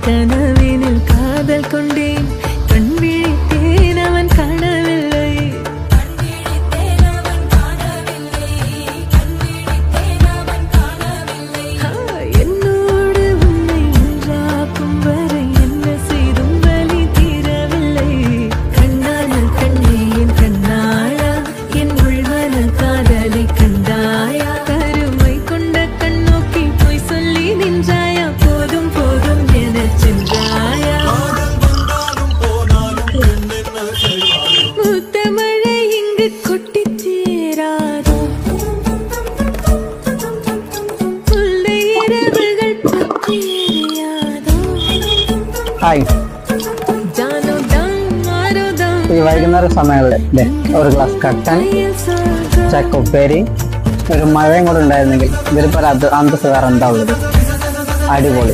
கனவினில் காதல் கொண்டேன் கண் விழித்தேன் அவன் காணவில்லை என்னோடு உன்னை ஒன்றாக்கும் வரை என்ன செய்தும் வலி தீரவில்லை கண்ணானல் கண்ணே என் கண்ணாளா என் உள்மனல் காதலை கண்டாயா கருமை கொண்ட கண்ணோக்கி போய் சொல்லி நின்றாயா போதும் போதும் என சென்றாயா மூத்த மழை இங்கு கொட்டி சேராதோ முல்லை இரவுகள் பற்றி எரியாதோ ഹായ് ஜானோ தாம் மாரோ தாம் ഈ വൈകുന്നേര സമയങ്ങളിൽ ഒരു ഗ്ലാസ് കട്ടൻ ചക്കുപ്പേരി ഒരു മഴയും കൂടെ ഉണ്ടായിരുന്നെങ്കിൽ ഇതിലിപ്പോൾ അന്തസ് വേറെ എന്താ ഉള്ളത് അടിപൊളി